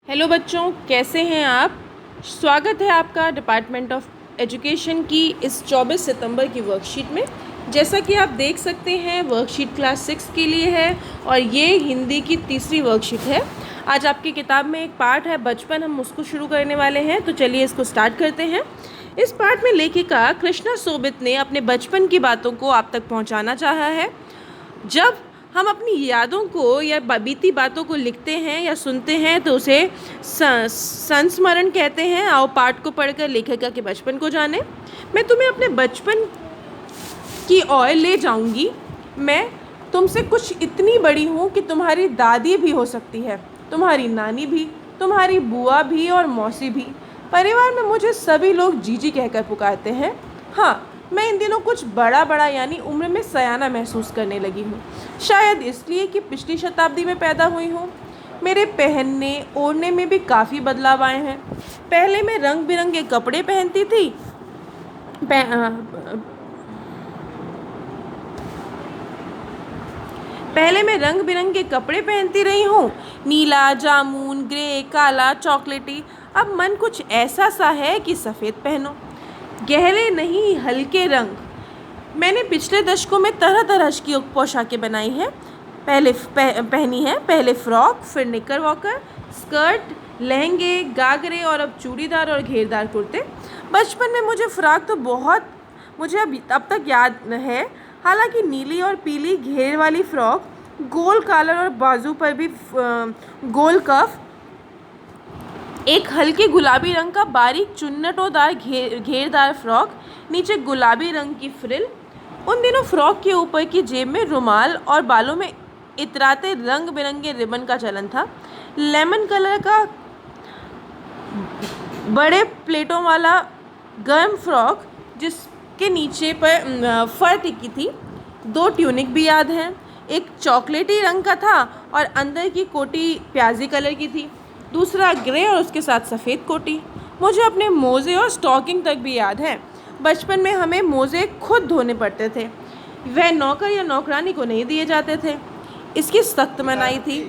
Hello बच्चों, कैसे हैं आप। स्वागत है आपका डिपार्टमेंट ऑफ एजुकेशन की इस 24 सितंबर की वर्कशीट में। जैसा कि आप देख सकते हैं, वर्कशीट क्लास 6 के लिए है और ये हिंदी की तीसरी वर्कशीट है। आज आपकी किताब में एक पार्ट है बचपन, हम उसको शुरू करने वाले हैं, तो चलिए इसको स्टार्ट करते हैं। इस पार्ट में लेखिका कृष्णा सोबित ने अपने बचपन की बातों को आप तक पहुँचाना चाहा है। जब हम अपनी यादों को या बीती बातों को लिखते हैं या सुनते हैं तो उसे संस्मरण कहते हैं। आओ पाठ को पढ़कर लेखिका के बचपन को जानें। मैं तुम्हें अपने बचपन की ओर ले जाऊंगी। मैं तुमसे कुछ इतनी बड़ी हूँ कि तुम्हारी दादी भी हो सकती है, तुम्हारी नानी भी, तुम्हारी बुआ भी और मौसी भी। परिवार में मुझे सभी लोग जीजी कहकर पुकारते हैं। हाँ, मैं इन दिनों कुछ बड़ा यानी उम्र में सयाना महसूस करने लगी हूँ, शायद इसलिए कि पिछली शताब्दी में पैदा हुई हूँ। मेरे पहनने ओढ़ने में भी काफ़ी बदलाव आए हैं। पहले मैं रंग बिरंगे कपड़े पहनती थी। पहले मैं रंग बिरंगे कपड़े पहनती रही हूँ, नीला, जामुन, ग्रे, काला, चॉकलेटी। अब मन कुछ ऐसा सा है कि सफ़ेद पहनो, गहरे नहीं हल्के रंग। मैंने पिछले दशकों में तरह तरह की पोशाकें बनाई हैं। पहनी है पहले फ्रॉक, फिर निकर वॉकर, स्कर्ट, लहंगे, गागरे और अब चूड़ीदार और घेरदार कुर्ते। बचपन में मुझे अब तक याद है। हालांकि नीली और पीली घेर वाली फ्रॉक, गोल कॉलर और बाजू पर भी गोल कफ, एक हल्के गुलाबी रंग का बारीक चुन्नटोदार घेरदार फ्रॉक, नीचे गुलाबी रंग की फ्रिल। उन दिनों फ्रॉक के ऊपर की जेब में रुमाल और बालों में इतराते रंग बिरंगे रिबन का चलन था। लेमन कलर का बड़े प्लेटों वाला गर्म फ्रॉक जिसके नीचे पर फर टिकी थी। 2 ट्यूनिक भी याद हैं। एक चॉकलेटी रंग का था और अंदर की कोटी प्याजी कलर की थी, दूसरा ग्रे और उसके साथ सफ़ेद कोटी। मुझे अपने मोज़े और स्टॉकिंग तक भी याद है। बचपन में हमें मोज़े खुद धोने पड़ते थे, वह नौकर या नौकरानी को नहीं दिए जाते थे। इसकी सख्त मनाही थी।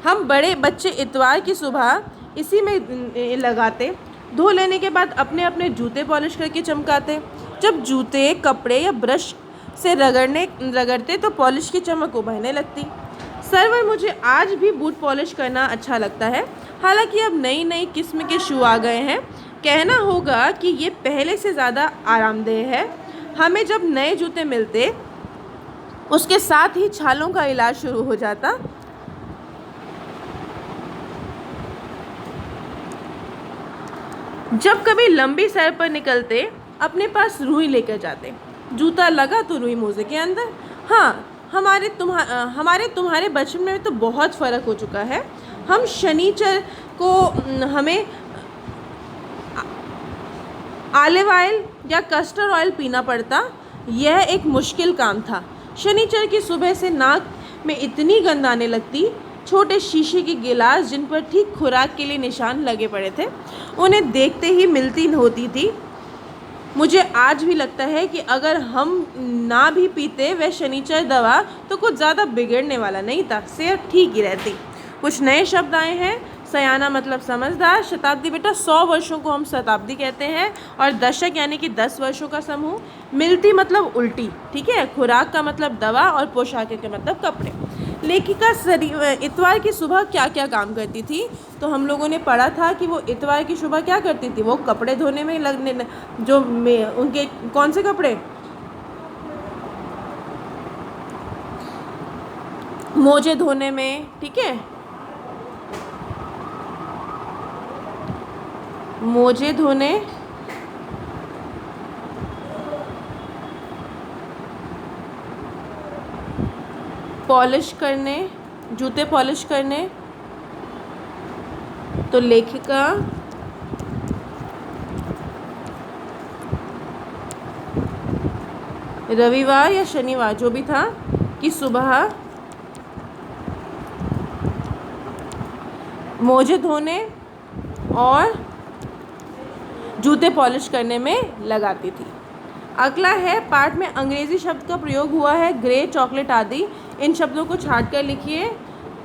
हम बड़े बच्चे इतवार की सुबह इसी में लगाते। धो लेने के बाद अपने अपने जूते पॉलिश करके चमकाते। जब जूते, कपड़े या ब्रश से रगड़ते तो पॉलिश की चमक उभरने लगती। सरवर मुझे आज भी बूट पॉलिश करना अच्छा लगता है। हालांकि अब नई किस्म के शू आ गए हैं। कहना होगा कि ये पहले से ज़्यादा आरामदेह है। हमें जब नए जूते मिलते उसके साथ ही छालों का इलाज शुरू हो जाता। जब कभी लंबी सैर पर निकलते अपने पास रुई लेकर जाते। जूता लगा तो रुई मोजे के अंदर। हाँ, हमारे तुम्हारे बचपन में तो बहुत फ़र्क हो चुका है। हम शनिचर को हमें ऑलिव ऑयल या कस्टर्ड ऑयल पीना पड़ता। यह एक मुश्किल काम था। शनिचर की सुबह से नाक में इतनी गंध आने लगती। छोटे शीशे के गिलास जिन पर ठीक खुराक के लिए निशान लगे पड़े थे, उन्हें देखते ही मिलती होती थी। मुझे आज भी लगता है कि अगर हम ना भी पीते वह शनिचर दवा तो कुछ ज़्यादा बिगड़ने वाला नहीं था, सेहत ठीक ही रहती। कुछ नए शब्द आए हैं। सयाना मतलब समझदार। शताब्दी बेटा 100 वर्षों को हम शताब्दी कहते हैं और दशक यानी कि 10 वर्षों का समूह। मिलती मतलब उल्टी, ठीक है। खुराक का मतलब दवा और पोशाक का मतलब कपड़े। लेखिका इतवार की सुबह क्या क्या काम करती थी, तो हम लोगों ने पढ़ा था कि वो इतवार की सुबह क्या करती थी। वो कपड़े धोने में उनके कौन से कपड़े, मोजे धोने में, ठीक है, मोजे धोने, पॉलिश करने, जूते पॉलिश करने। तो लेखिका रविवार या शनिवार जो भी था कि सुबह मोजे धोने और जूते पॉलिश करने में लगाती थी। अगला है पाठ में अंग्रेज़ी शब्द का प्रयोग हुआ है, ग्रे, चॉकलेट आदि। इन शब्दों को छांट कर लिखिए।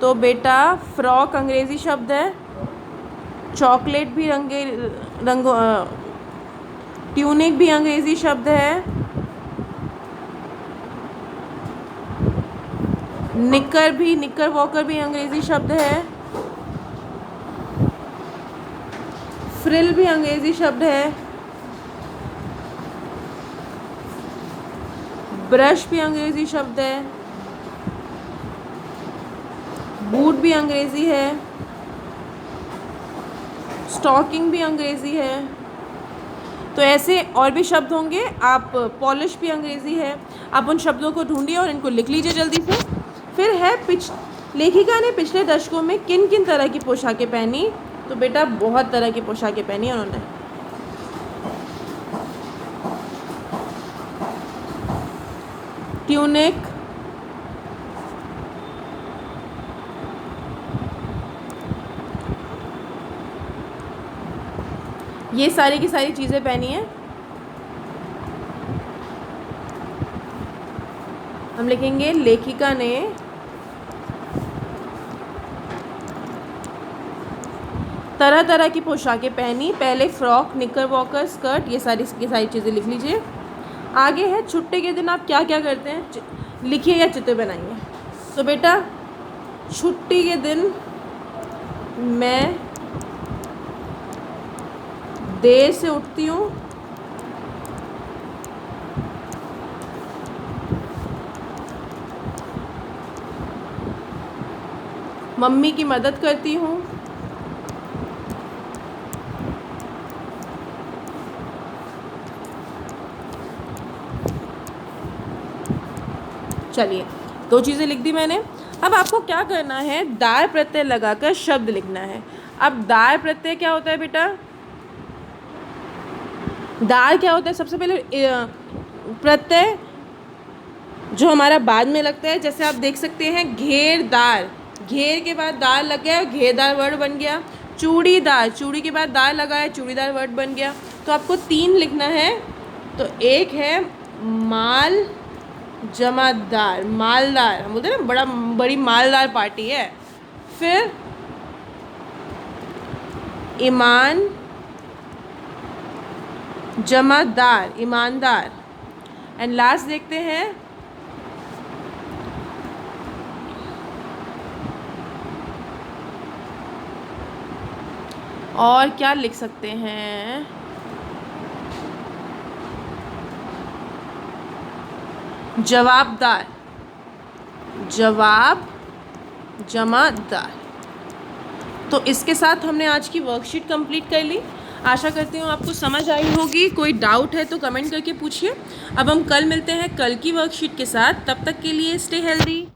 तो बेटा फ्रॉक अंग्रेज़ी शब्द है, चॉकलेट भी ट्यूनिक भी अंग्रेज़ी शब्द है। निकर वॉकर भी अंग्रेज़ी शब्द है। फ्रिल भी अंग्रेज़ी शब्द है। ब्रश भी अंग्रेज़ी शब्द है। बूट भी अंग्रेज़ी है। स्टॉकिंग भी अंग्रेज़ी है। तो ऐसे और भी शब्द होंगे। आप पॉलिश भी अंग्रेज़ी है। आप उन शब्दों को ढूंढिए और इनको लिख लीजिए जल्दी से। फिर है लेखिका ने पिछले दशकों में किन किन तरह की पोशाकें पहनी। तो बेटा बहुत तरह की पोशाकें पहनी उन्होंने। ट्यूनिक, ये सारी की सारी चीज़ें पहनी हैं। हम लिखेंगे लेखिका ने तरह तरह की पोशाकें पहनी। पहले फ्रॉक, निकरबॉकर, स्कर्ट, ये सारी चीज़ें लिख लीजिए। आगे है छुट्टी के दिन आप क्या क्या करते हैं, लिखिए या चित्र बनाइए। तो बेटा छुट्टी के दिन मैं देर से उठती हूँ। मम्मी की मदद करती हूँ। चलिए 2 चीज़ें लिख दी मैंने। अब आपको क्या करना है, दार प्रत्यय लगाकर शब्द लिखना है। अब दार प्रत्यय क्या होता है बेटा, दार क्या होता है, सबसे पहले प्रत्यय जो हमारा बाद में लगता है। जैसे आप देख सकते हैं घेरदार, घेर के बाद दार लग गया, घेरदार वर्ड बन गया। चूड़ीदार, चूड़ी के बाद दार लगा है, चूड़ीदार वर्ड बन गया। तो आपको 3 लिखना है। तो एक है माल जमादार, मालदार, हम बोलते हैं ना बड़ी मालदार पार्टी है। फिर ईमान जमादार, ईमानदार। एंड लास्ट देखते हैं और क्या लिख सकते हैं, जवाबदार, जवाब जमादार। तो इसके साथ हमने आज की वर्कशीट कंप्लीट कर ली। आशा करती हूँ आपको समझ आई होगी। कोई डाउट है तो कमेंट करके पूछिए। अब हम कल मिलते हैं कल की वर्कशीट के साथ। तब तक के लिए स्टे हेल्दी।